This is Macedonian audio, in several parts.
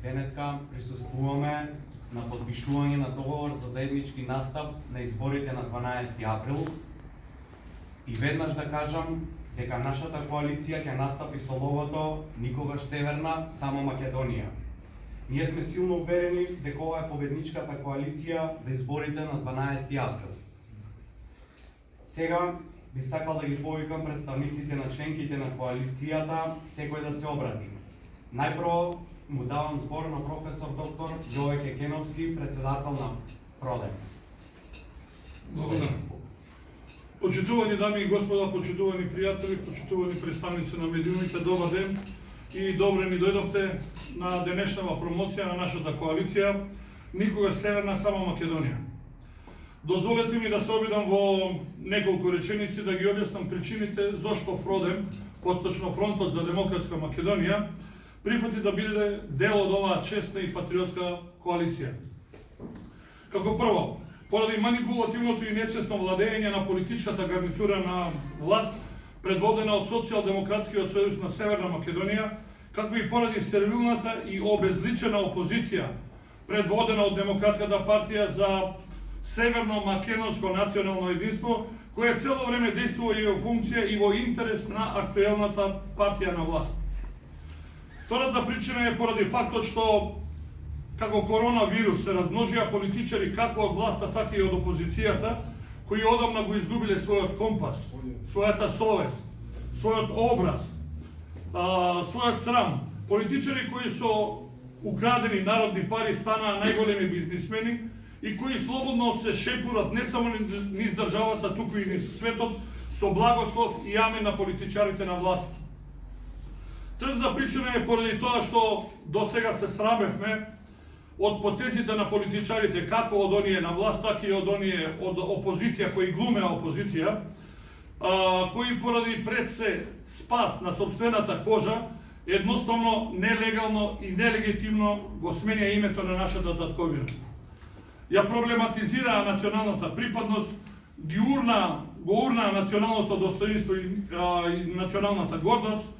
Денеска присуствуваме на подпишување на договор за заеднички настап на изборите на 12 април. И веднаш да кажам дека нашата коалиција ќе настапи со логото "Никогаш Северна, само Македонија". Ние сме силно уверени дека ова е победничката коалиција за изборите на 12 април. Сега би сакал да ги повикам представниците на членките на коалицијата, секој да се обрати. Најпрво му давам збор на професор доктор Јове Кекеновски, председател на Фроден. Благодарам. Почитувани дами и господа, почитувани пријатели, почитувани представници на медиумите, добар ден и добре ни дојдовте на денешнава промоција на нашата коалиција "Никогаш Северна, само Македонија". Дозволете ми да се обидам во неколку реченици да ги објаснам причините зошто Фроден, поточно Фронтот за демократска Македонија, прифати да биде дел од оваа честна и патриотска коалиција. Како прво, поради манипулативното и нечестно владење на политичката гарнитура на власт, предводена од Социјалдемократскиот сојуз на Северна Македонија, како и поради сервилната и обезличена опозиција, предводена од Демократската партија за Северно-македонско национално единство, која цело време действува и во функција и во интерес на актуелната партија на власт. Втората причина е поради фактот што како коронавирус се размножија политичари како од власта, така и од опозицијата, кои одамна го изгубиле својот компас, својата совест, својот образ, својот срам. Политичари кои со украдени народни пари станаа најголеми бизнисмени и кои слободно се шепурат не само низ државата, туку и низ светот, со благослов и амен на политичарите на власт. Третата причина е поради тоа што досега се срамевме од потезите на политичарите, како од оние на власт, така и од оние од опозиција, кои глумеа опозиција, кои поради пред се спас на собствената кожа, едноставно нелегално и нелегитимно го сменја името на нашата татковина. Ја проблематизираа националната припадност, го урнаа националното достоинство и националната гордост,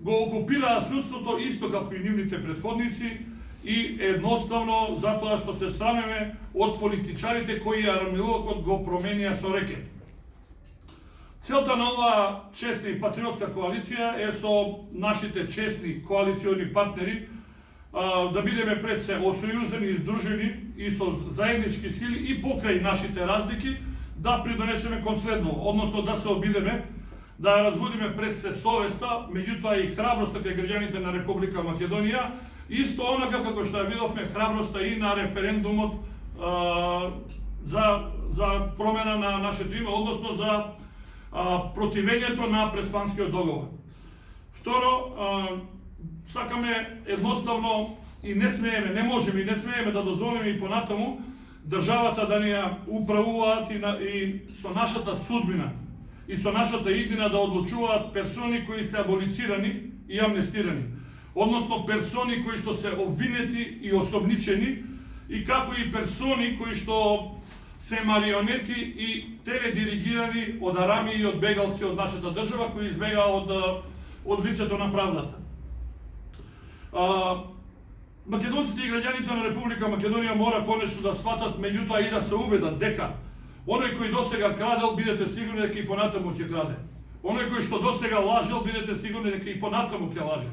го окупираа судството исто како и нивните претходници и едноставно затоа што се срамеме од политичарите кои армилокот го променија со рекет. Целта на оваа честна и патриотска коалиција е со нашите честни коалициони партнери да бидеме пред се осојузени и здружени и со заеднички сили и покрај нашите разлики да придонесеме кон следно, односно да се обидеме да ја разводиме пред се совеста, меѓутоа и храброста кај граѓаните на Република Македонија, исто онака како што ја видовме храброста и на референдумот за промена на нашето име, односно за противењето на Преспанскиот договор. Второ, сакаме едноставно и не смееме да дозволиме и понатаму државата да ни ја управуваат и со нашата судбина и со нашата иднина да одлучуваат персони кои се аболицирани и амнестирани, односно персони кои што се обвинети и осомничени и како и персони кои што се марионети и теледиригирани од арами и од бегалци од нашата држава кои избегаа од лицето на правдата. Македонците и граѓаните на Република Македонија мора конечно да сватат, меѓутоа и да се убедат дека оној кој досега крадел, бидете сигурни дека и понатаму ќе краде. Оној кој што досега лажел, бидете сигурни дека и понатаму ќе лаже.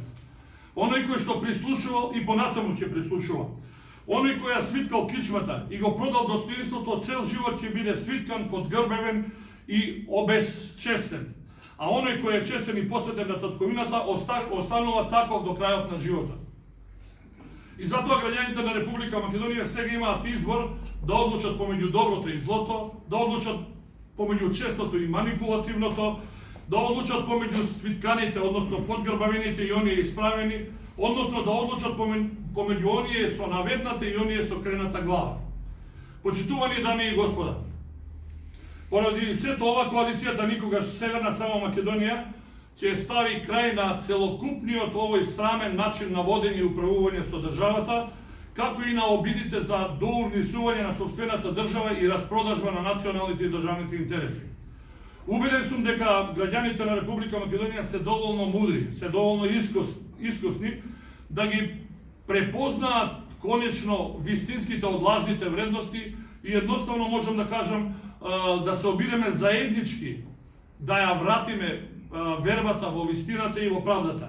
Оној кој што прислушувал и понатаму ќе прислушува. Оној кој ја свиткал кичмата и го продал достоинството, цел живот ќе биде свиткан, подгрбевен и обезчестен. А оној кој е честен и посветен на татковината, останува таков до крајот на живота. И затоа граѓаните на Република Македонија сега имаат избор да одлучат помеѓу доброто и злото, да одлучат помеѓу честото и манипулативното, да одлучат помеѓу свитканите, односно подгрбавените и оние исправени, односно да одлучат помеѓу оние со наведната и оние со крената глава. Почитувани дами и господа, поради сето ова коалицијата "Никогаш Северна, само Македонија" ќе стави крај на целокупниот овој срамен начин на водење и управување со државата, како и на обидите за доурнисување на собствената држава и распродажба на националните и државните интереси. Убеден сум дека граѓаните на Република Македонија се доволно мудри, се доволно искусни, да ги препознаат конечно вистинските од лажните вредности и едноставно можам да кажам да се обидеме заеднички да ја вратиме вербата во вистината и во правдата.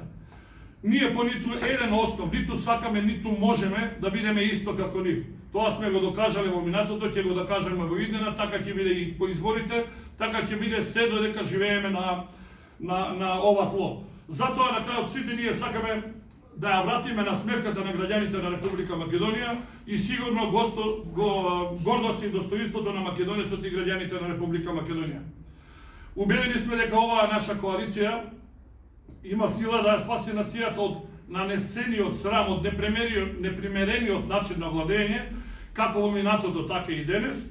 Ние по ниту еден основ, ниту сакаме, ниту можеме да бидеме исто како нив. Тоа сме го докажале во минатото, ќе го докажеме во иднина, така ќе биде и по изборите, така ќе биде се додека живееме на ова тло. Затоа на крајот сите ние сакаме да ја вратиме на смевката на граѓаните на Република Македонија и сигурно гордост и достоинството на македонецот и граѓаните на Република Македонија. Убедени сме дека оваа наша коалиција има сила да ја спаси нацијата од нанесениот срам, од непримерениот начин на владење, како во минатото, така и денес,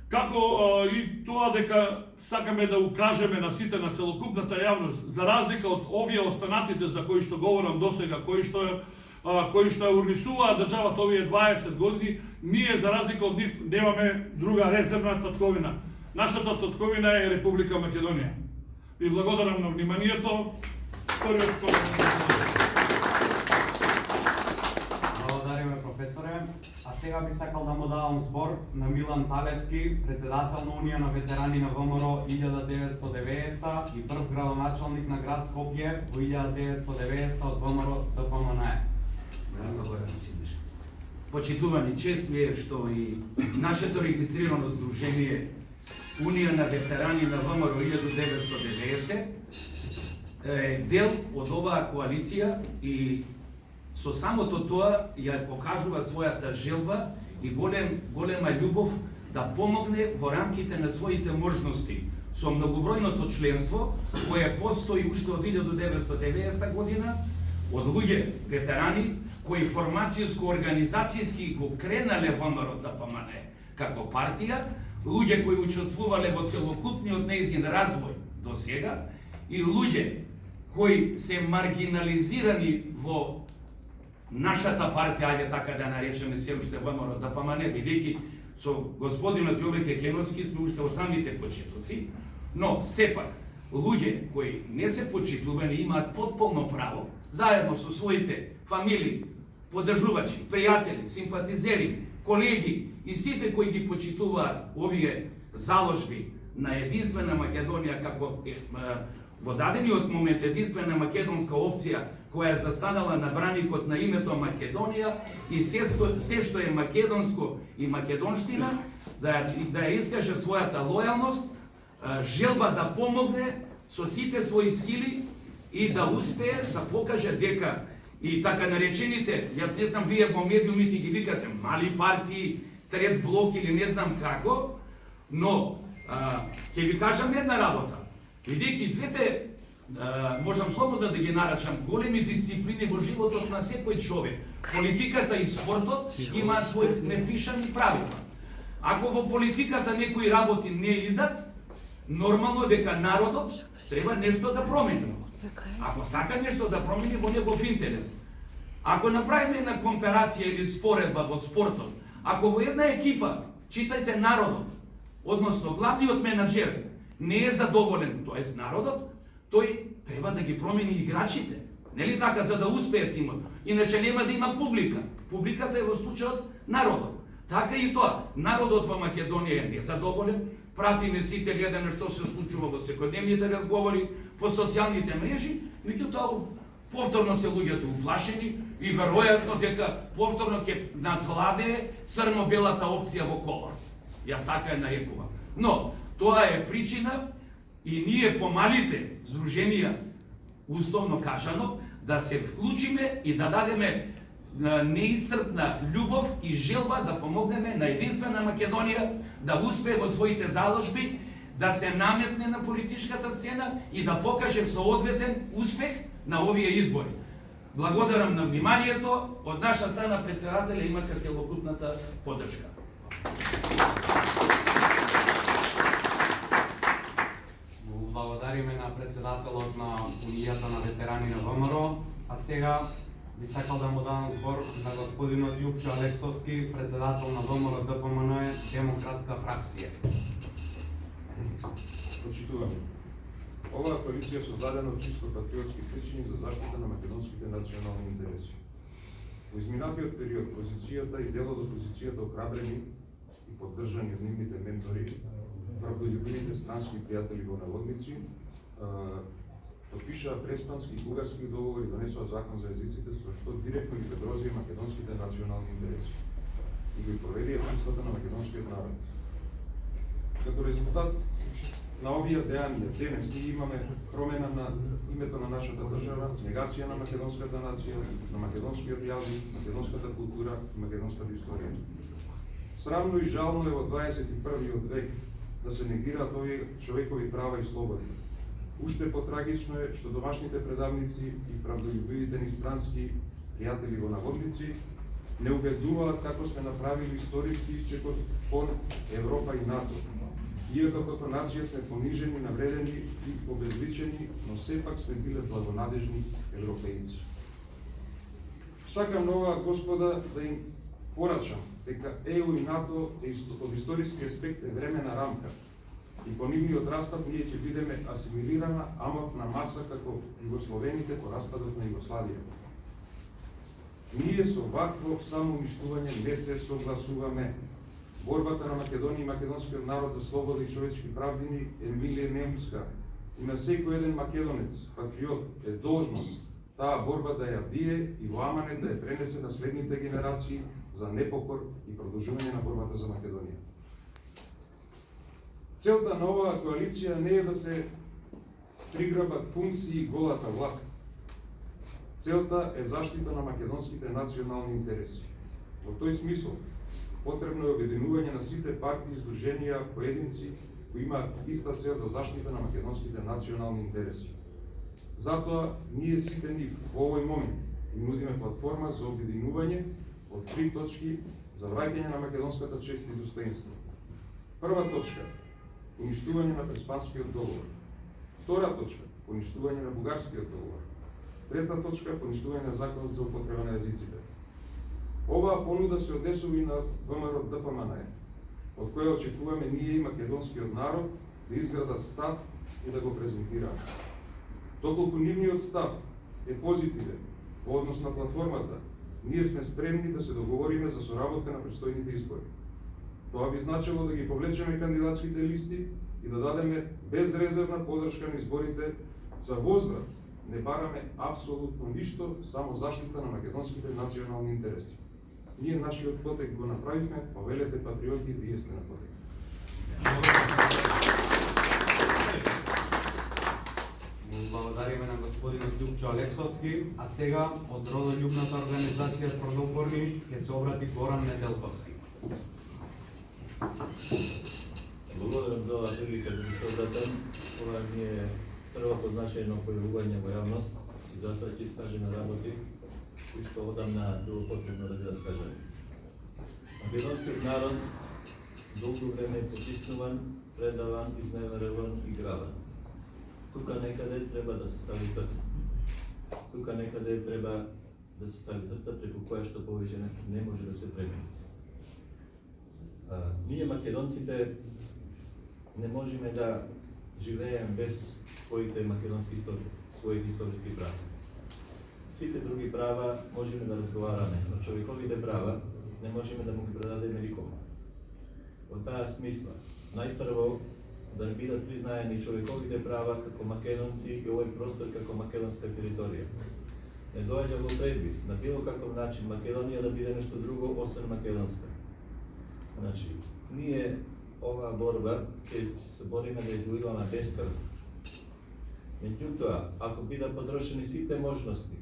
како и тоа дека сакаме да укажеме на сите, на целокупната јавност, за разлика од овие останатите за кои што говорам досега, кои што ја урнисуваа државата овие 20 години, ние за разлика од нив немаме друга резервна татковина. Нашата татковина е Република Македонија. Ви благодарам на вниманието. Благодариме, професоре. А сега би сакал да му давам збор на Милан Талевски, председател на Унија на ветерани на ВМРО 1990 и прв градоначалник на град Скопје во 1990 од ВМРО ДПМН. Почитувани, чест ми е што и нашето регистрирано здружение Унија на ветерани на ВМРО 1990 е дел од оваа коалиција и со самото тоа ја покажува својата желба и голема љубов да помогне во рамките на своите можности со многобројното членство кое постои уште од 1990 година од луѓе ветерани кои формацијско организацијски го кренале ВМРО ДПМН како партија, луѓе кои учествувале во целокупниот нејзин развој до сега и луѓе кои се маргинализирани во нашата партија, ајде така да наречеме се уште ВМРО ДПМН, бидејќи со господинот Јове Кеновски сме уште од самите почетоци, но сепак луѓе кои не се почитувани имаат потполно право, заедно со своите фамилии, поддржувачи, пријатели, симпатизери, колеги и сите кои ги почитуваат овие заложби на единствена Македонија како во дадениот момент единствена македонска опција која е застанала на браникот на името Македонија и се што е македонско и македонштина да ја искаже својата лојалност, желба да помогне со сите своји сили и да успее да покаже дека и така наречените, јас не знам вие во медиумите ги викате мали партии, трет блок или не знам како, но ќе ви кажам една работа. Бидејќи двете, можам слободно да ги нарачам, големи дисциплини во животот на секој човек, политиката и спортот имаат своји непишани правила. Ако во политиката некои работи не идат, нормално дека народот треба нешто да промени. Ако сака нешто да промени во негов интерес. Ако направиме една комперација или споредба во спортот, ако во една екипа, читајте народот, односно главниот менаџер, не е задоволен, тоест народот, тој треба да ги промени играчите. Нели така, за да успее тимот? Иначе нема да има публика. Публиката е во случајот народот. Така и тоа. Народот во Македонија е незадоволен, пратиме сите, гледаме што се случува во секојдневните разговори, по социјалните мрежи, меѓутоа повторно се луѓето уплашени и веројатно дека повторно ќе надвладее црно-белата опција во колор. Јас така ја нарекувам. Но тоа е причина и ние помалите здруженија, условно кажано, да се вклучиме и да дадеме неисцрпна љубов и желба да помогнеме на единствена Македонија да успее во своите заложби, да се наметне на политичката сцена и да покаже соодветен успех на овие избори. Благодарам на вниманието. Од наша страна председателя имате целокупната поддршка. Благодариме на председателот на Унијата на ветерани на ВМРО, а сега би сакал да му дадам збор на господинот Јупчо Алексовски, председател на ВМРО ДПМН Демократска фракција. Почитувани. Оваа коалиција е создадена од чисто патриотски причини за заштита на македонските национални интереси. Во изминатиот период, позицијата и дел од опозицијата охрабрени и поддржани од нивните ментори, правдолюбивите странски пријатели во наводници, подпишаа преспански и бугарски договори и донесоа закон за езиците, со што директно ги задрозија македонските национални интереси и ги проверија чувствата на македонскиот народ. Като резултат на овие дејанија, денес ние имаме промена на името на нашата држава, негација на македонската нација, на македонскиот јазик, македонската култура и македонската историја. Срамно и жално е во 21. век да се негираат овие човекови права и слободи. Уште потрагично е што домашните предавници и правдолюбивите ни странски пријатели во наводници не убедуваат како сме направили историски исчекот кон Европа и НАТО. Иако како нација сме понижени, навредени и обезличени, но сепак сме биле благонадежни европејци. Сакам на оваа господа да им порачам дека ЕУ и НАТО од историски аспект е времена рамка и по нивниот распад ние ќе бидеме асимилирана аморфна маса како југословените по распадот на Југославија. Ние со вакво самоуништување не се согласуваме. Борбата на Македонија и македонскиот народ за слобода и човечки правдини е милениумска и на секој еден македонец, патриот, е должност таа борба да ја бие и во аманет да ја пренесе на следните генерации за непокор и продолжување на борбата за Македонија. Целта на оваа коалиција не е да се приграбат функции и голата власт. Целта е заштита на македонските национални интереси. Во тој смисол, потребно е обединување на сите партии, здруженија, поединци кои имаат иста цел за заштита на македонските национални интереси. Затоа, ние сите нив во овој момент им нудиме платформа за обединување од 3 точки за враќање на македонската чест и достоинство. Прва точка – уништување на Преспанскиот договор. Втора точка – уништување на Бугарскиот договор. Трета точка – уништување на законот за употреба на езиците. Оваа понуда се однесува и на ВМРО ДПМН, од која очекуваме ние и македонскиот народ да изградат став и да го презентираат. Доколку нивниот став е позитивен во однос на платформата, ние сме спремни да се договориме за соработка на престојните избори. Тоа би значило да ги повлечеме кандидатските листи и да дадеме безрезервна поддршка на изборите. За возврат не бараме апсолутно ништо, само заштита на македонските национални интереси. Ние нашиот потек го направивме, повелете патриоти, вие сте на потек. Благодариме на господинот Љупчо Алексовски, а сега од родолюбната организација Продопорни ќе се обрати Горан Неделковски. Благодарам за оваа прилика да се обратам. Ова ми е првото значајно појавување во јавност и затоа ќе искажеме работи кои што одамна било потребно да бидат кажани. Македонскиот народ долго време е потиснуван, предаван, изневеруван и грабан. Тука некаде треба да се стави црта. Тука некаде треба да се стави црта преку која што повеќе не може да се премини. Ние македонците не можеме да живееме без своите македонски своите историски права. Сите други права можеме да разговараме, но човековите права не можеме да му ги предадеме никому. Во таа смисла, најпрво да бидат признаени човековите права како македонци и овој простор како македонска територија. Не доаѓа во предвид на било каков начин Македонија да биде нешто друго освен македонска. Значи, ние оваа борба ќе се бориме да извојуваме бескрвно. Меѓутоа, ако бидат потрошени сите можности,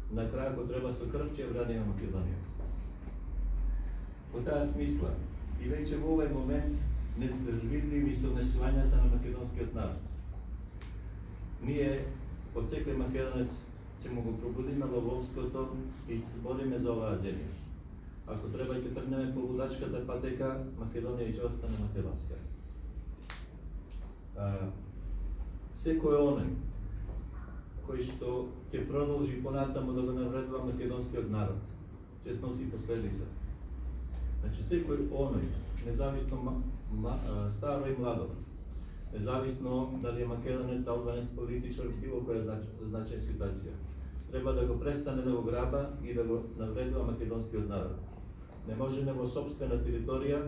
на крај ако треба со крв ќе браниме Македонија. Во таа смисла, и веќе во овој момент непредвидливи се однесувањата на македонскиот народ. Ние, од секој македонец, ќе му го пробудиме лововското и се бориме за оваа земја. Ако треба ќе тргнеме по лудачката патека, Македонија ќе остане македонска. Секој оној кој што ќе продолжи понатаму да го навредува македонскиот народ, ќе сноси последица. Значи секој оној, независно старо и младо, независно дали е македонец, албанец, политичар, било која значаја ситуација, треба да го престане да го граба и да го навредува македонскиот народ. Не можеме во собствена територија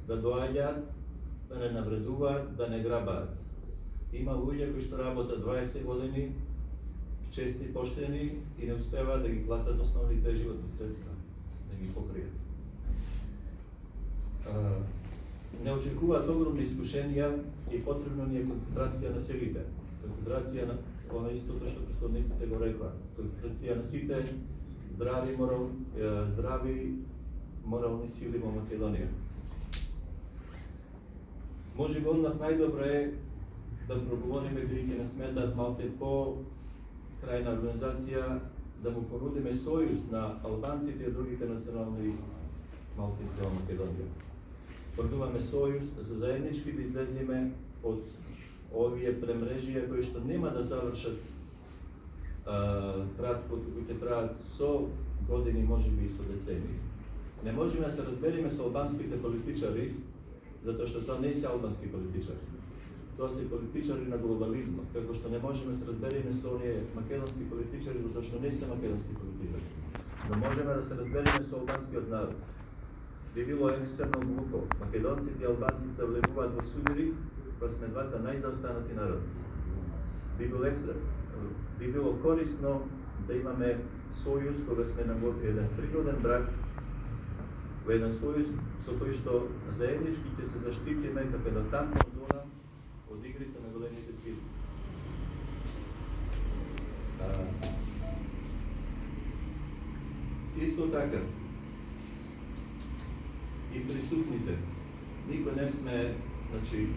да доаѓаат, да не навредуваат, да не грабаат. Има луѓе кои што работат 20 години, чести, поштени и не успеваат да ги платат основните животни средства, да ги покријат. Не очекуваат огромни искушенија и потребно ни е концентрација на силите. Концентрација на она истото што претходниците го рекла. Концентрација на сите здрави морални сили во Македонија. Може би од нас најдобро е да проговориме, бидејќи не сметаат малце по крајна организација, да му понудиме сојуз на албанците и другите национални малцинства во Македонија. Понудуваме сојуз за заеднички да излеземе од овие премрежија кои што нема да завршат кратко, кои ќе траат со години, можеби и со децении. Не можеме да се разбериме со албанските политичари, затоа што тоа не се албански политичари. Тоа се политичари на глобализмот, како што не можеме да се разбериме со оние македонски политичари, затоа што не се македонски политичари. Но можеме да се разбериме со албанскиот народ. Би било екстремно глупо македонците и албанците да влегуваат во судири, кога сме двата најзаостанати народи. Би било корисно да имаме сојуз кога сме на еден природен брак, во еден сојуз со кој што заеднички ќе се заштитиме како да тампон зона од игрите на големите сили. Исто така, и присутните, никој не сме, значи,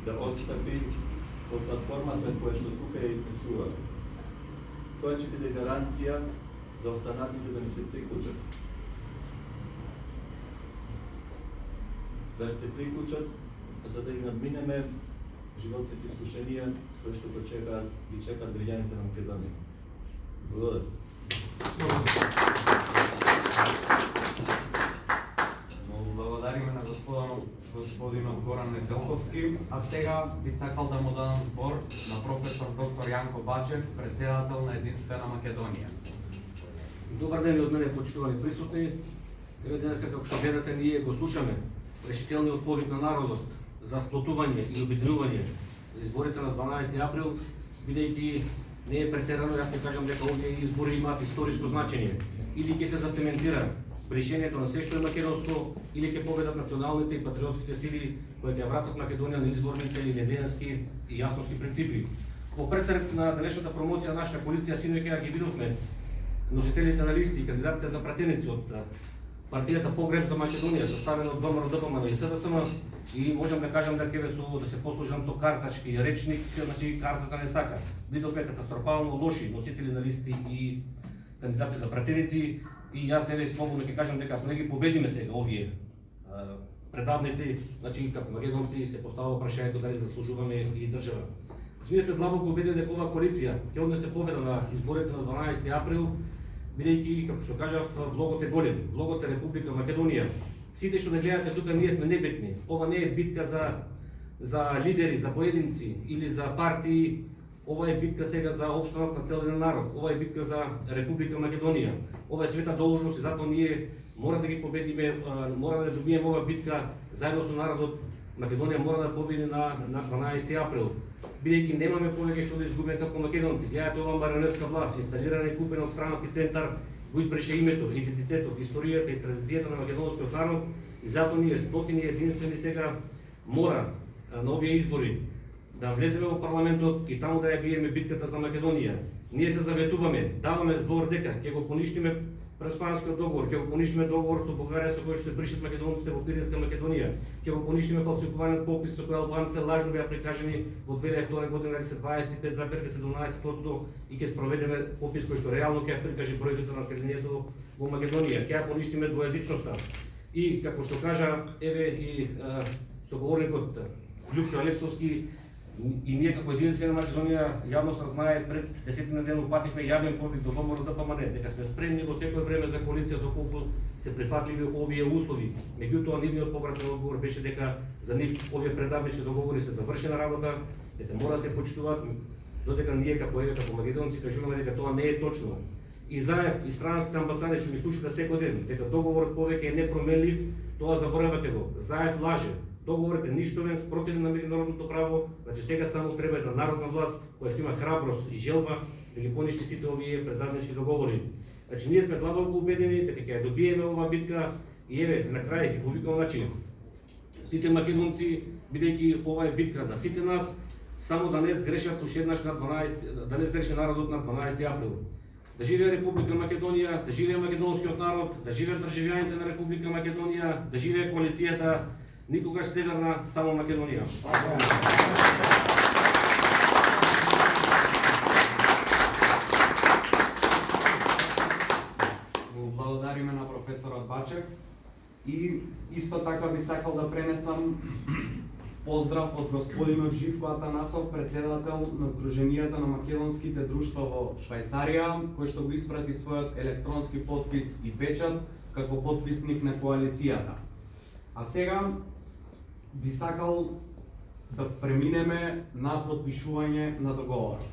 да отстапи од платформата која што тука ја изнесува. Тоа ќе биде гаранција за останатите да ни се приклучат. Да ни се приклучат, за да ги надминеме животните искушенија кои што ги чекаат граѓаните на Македонија. Благодарам. Благодариме на господинот Горан Неделковски, а сега би сакал да му дадам збор на професор доктор Јанко Бачев, председател на Единствена Македонија. Добар ден од мене, почитувани присутни. Еве денеска, како што гледате, ние го слушаме решителниот повик на народот за сплотување и обединување за изборите на 12 април, бидејќи не е претерано, јас не кажам дека овие избори имаат историско значење. Или ќе се зацементира решението на се што е македонско, или ќе победат националните и патриотските сили кои ќе вратат Македонија на изборните и неделенски и јасноски принципи. Во пресред на денешната промоција на нашата коалиција синоќа ги видовме носителите на листи и кандидатите за пратеници од партијата Погреб за Македонија, составена од ВМРО, ДПМН и СДСМ, и можам да кажам дека да се послужам со картачки речник, значи картата не сака. Видовме катастрофално лоши носители на листи и кандидати за пратеници, и јас еве слободно ќе кажам дека ако не ги победиме сега овие предавници, значи како македонци се поставува прашањето дали заслужуваме и држава. Ние сме длабоко убедени дека оваа коалиција ќе однесе победа на изборите на 12 април, бидејќи, како што кажав, влогот е голем, влогот е Република Македонија. Сите што не гледате тука, ние сме небитни. Ова не е битка за лидери, за поединци или за партии. Ова е битка сега за опстанок на цел еден народ. Ова е битка за Република Македонија. Ова е света должност и затоа ние мора да ги победиме, мора да добиеме ова битка заедно со народот. Македонија мора да победи на 12 април. Бидејќи немаме повеќе што да изгубиме како македонци. Гледате ова марионетска власт, инсталирана и купена од странски центар, го избреше името, идентитетот, историјата и традицијата на македонскиот народ, и затоа ние сплотени единствени сега мора на овие избори да влеземе во парламентот и таму да ја биеме битката за Македонија. Ние се заветуваме, даваме збор дека ќе го поништиме Преспанскиот договор, ќе го поништиме договор со Бугарија со кој што се бришат македонците во Пиринска Македонија, ќе го поништиме фалсификуваниот попис со кој албанците лажно беа прикажани во 2002 година се 25,17% и ќе спроведеме попис кој што реално ќе прикаже бројката на населението во Македонија, ќе ја поништиме двојазичноста. И како што кажа еве и соговорникот Љупчо Алексовски, и ние како Единствена Македонија јавноста знае, пред 10 ден упативме јавен повик до ВМРО ДПМН дека сме спремни во секој време за коалиција доколку се прифатливи овие услови. Меѓутоа нивниот повратен одговор беше дека за нив овие предавнички договори се завршена работа, дека мора да се почитуваат додека ние како македонци кажуваме дека тоа не е точно. И Заев и странските амбасади што ги слушате секој ден, дека договорот повеќе е непроменлив, тоа заборавате го. Заев лаже. Договорот е ништовен, спротивен на меѓународното право, значи сега само треба една народна власт која што има храброст и желба да ги поништи сите овие предавнички договори. Значи ние сме длабоко убедени дека ќе ја добиеме оваа битка и еве на крај ќе повикам значи сите македонци, бидејќи ова е битка на сите нас, само да не сгрешат уште еднаш на 12, да не сгреше народот на 12 април. Да живее Република Македонија, да живее македонскиот народ, да живеат преживеаните на Република Македонија, да живее коалицијата, никогаш северна, само Македонија. Благодариме на професорот Бачев и исто така би сакал да пренесам поздрав од господинот Живко Атанасов, председател на Сдруженијата на македонските друштва во Швајцарија, кој што го испрати својот електронски потпис и печат како потписник на коалицијата. А сега би сакал да преминеме на потпишување на договорот.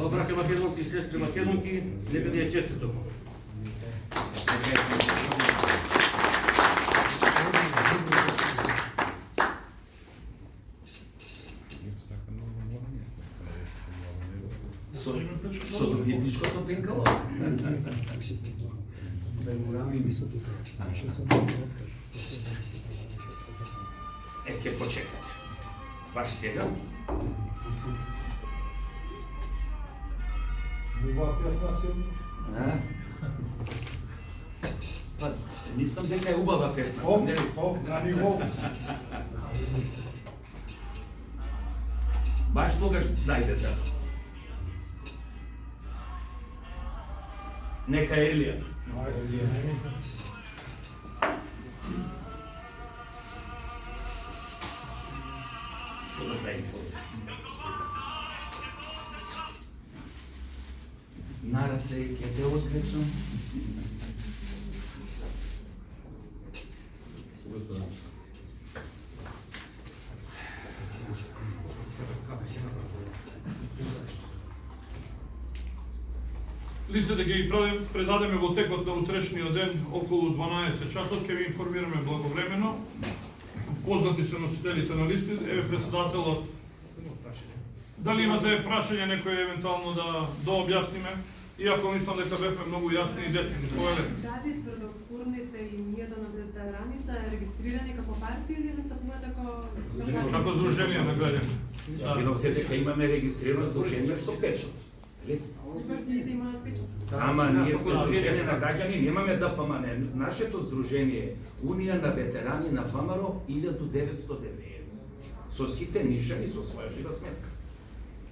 Браќа македонци и сестри македонки, нека ви е честито. Со добитничкото пенкало. Ќе почекате. Баш сега? Па, мислам дека е убава песна. Баш тогаш најдете. Нека Елија. На раце ќе те откречам. Листите ќе ги предадеме во текот на утрешниот ден околу 12 часот, ќе ви информираме благовремено. Познати се носителите на листите, еве председателот. Дали имате прашање некој евентуално да објасниме? Иако мислам дека бевме многу јасни и децидни. Дали тврдокурните линијата на ветерани се регистрирани како партија или настапуваат како здруженија на граѓани? Видовте дека имаме регистрирано здружение со печат. партиите имаат печат? Ама ние сме здружение на граѓани, немаме ДПМН. Нашето здружение е Унија на ветерани на ВМРО 1990. Со сите нишани со своја жива сметка.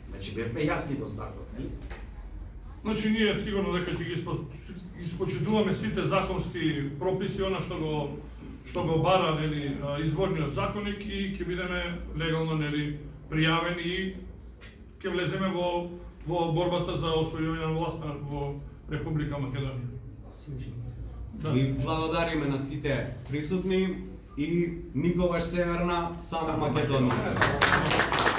Значи бевме јасни до стартот, нели? Значи ние сигурно дека ќе ги испочитуваме сите законски прописи, она што го бара нели изборниот законник и ќе бидеме легално нели пријавени и ќе влеземе во борбата за освојување на власта во Република Македонија. И благодариме на сите присутни и никогаш северна, само Македонија.